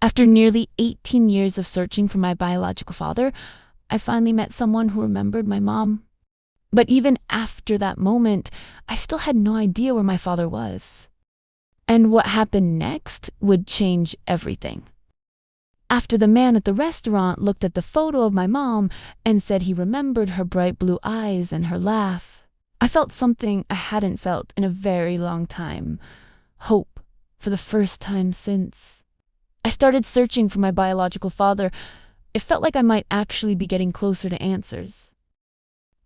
After nearly 18 years of searching for my biological father, I finally met someone who remembered my mom. But even after that moment, I still had no idea where my father was. And what happened next would change everything. After the man at the restaurant looked at the photo of my mom and said he remembered her bright blue eyes and her laugh, I felt something I hadn't felt in a very long time. Hope, for the first time since. I started searching for my biological father. It felt like I might actually be getting closer to answers.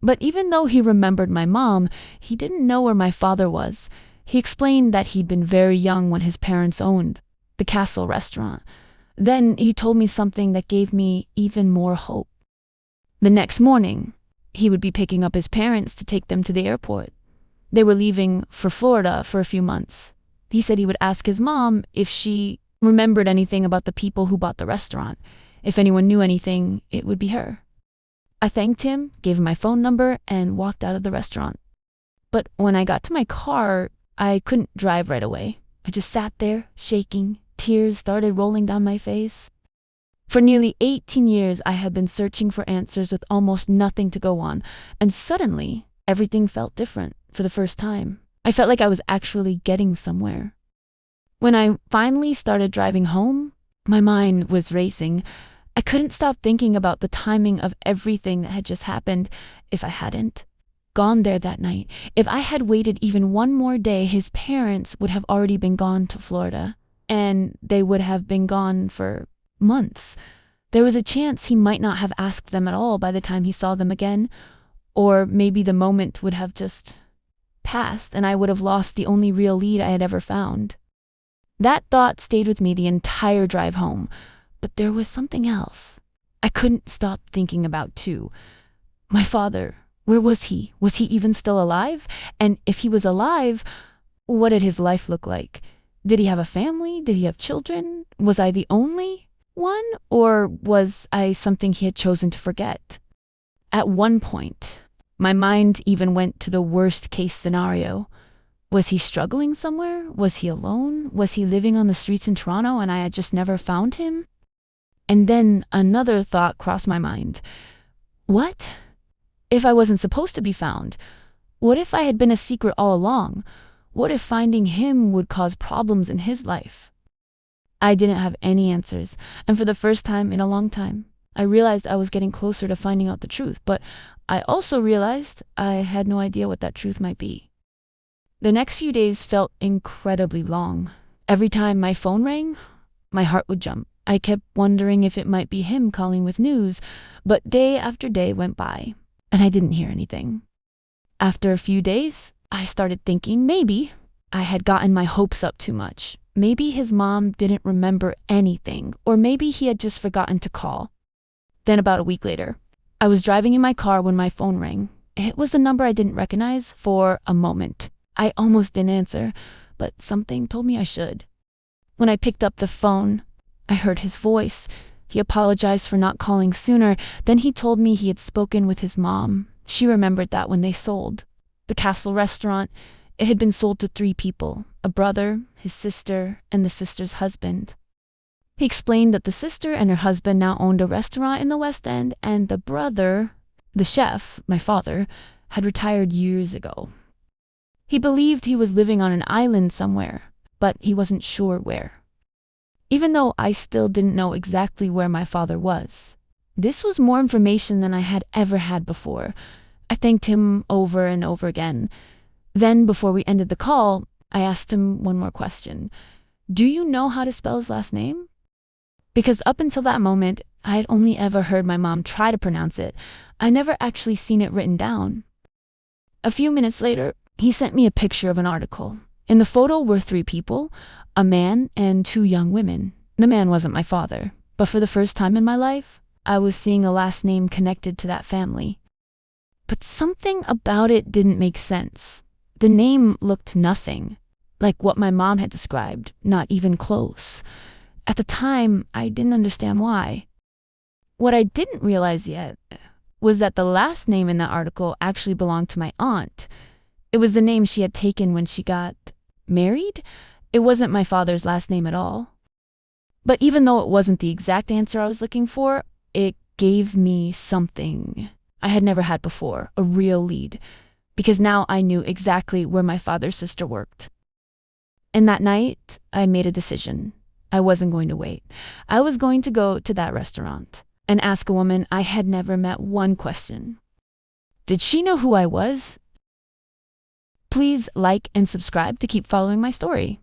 But even though he remembered my mom, he didn't know where my father was. He explained that he'd been very young when his parents owned the Castle restaurant. Then he told me something that gave me even more hope. The next morning, he would be picking up his parents to take them to the airport. They were leaving for Florida for a few months. He said he would ask his mom if she remembered anything about the people who bought the restaurant. If anyone knew anything, it would be her. I thanked him, gave him my phone number, and walked out of the restaurant. But when I got to my car, I couldn't drive right away. I just sat there, shaking. Tears started rolling down my face. For nearly 18 years, I had been searching for answers with almost nothing to go on, and suddenly, everything felt different for the first time. I felt like I was actually getting somewhere. When I finally started driving home, my mind was racing. I couldn't stop thinking about the timing of everything that had just happened. If I hadn't gone there that night, if I had waited even one more day, his parents would have already been gone to Florida, and they would have been gone for months. There was a chance he might not have asked them at all by the time he saw them again, or maybe the moment would have just passed and I would have lost the only real lead I had ever found. That thought stayed with me the entire drive home. But there was something else I couldn't stop thinking about too. My father, where was he? Was he even still alive? And if he was alive, what did his life look like? Did he have a family? Did he have children? Was I the only one? Or was I something he had chosen to forget? At one point, my mind even went to the worst case scenario. Was he struggling somewhere? Was he alone? Was he living on the streets in Toronto and I had just never found him? And then another thought crossed my mind. What if I wasn't supposed to be found? What if I had been a secret all along? What if finding him would cause problems in his life? I didn't have any answers, and for the first time in a long time, I realized I was getting closer to finding out the truth, but I also realized I had no idea what that truth might be. The next few days felt incredibly long. Every time my phone rang, my heart would jump. I kept wondering if it might be him calling with news, but day after day went by, and I didn't hear anything. After a few days, I started thinking maybe I had gotten my hopes up too much. Maybe his mom didn't remember anything, or maybe he had just forgotten to call. Then about a week later, I was driving in my car when my phone rang. It was a number I didn't recognize for a moment. I almost didn't answer, but something told me I should. When I picked up the phone, I heard his voice. He apologized for not calling sooner. Then he told me he had spoken with his mom. She remembered that when they sold the Castle restaurant, it had been sold to 3 people, a brother, his sister, and the sister's husband. He explained that the sister and her husband now owned a restaurant in the West End, and the brother, the chef, my father, had retired years ago. He believed he was living on an island somewhere, but he wasn't sure where. Even though I still didn't know exactly where my father was, this was more information than I had ever had before. I thanked him over and over again. Then, before we ended the call, I asked him one more question. Do you know how to spell his last name? Because up until that moment, I had only ever heard my mom try to pronounce it. I never actually seen it written down. A few minutes later, he sent me a picture of an article. In the photo were 3 people, a man and 2 young women. The man wasn't my father, but for the first time in my life, I was seeing a last name connected to that family. But something about it didn't make sense. The name looked nothing like what my mom had described, not even close. At the time, I didn't understand why. What I didn't realize yet was that the last name in that article actually belonged to my aunt. It was the name she had taken when she got married. It wasn't my father's last name at all. But even though it wasn't the exact answer I was looking for, it gave me something I had never had before, a real lead, because now I knew exactly where my father's sister worked. And that night, I made a decision. I wasn't going to wait. I was going to go to that restaurant and ask a woman I had never met one question. Did she know who I was? Please like and subscribe to keep following my story.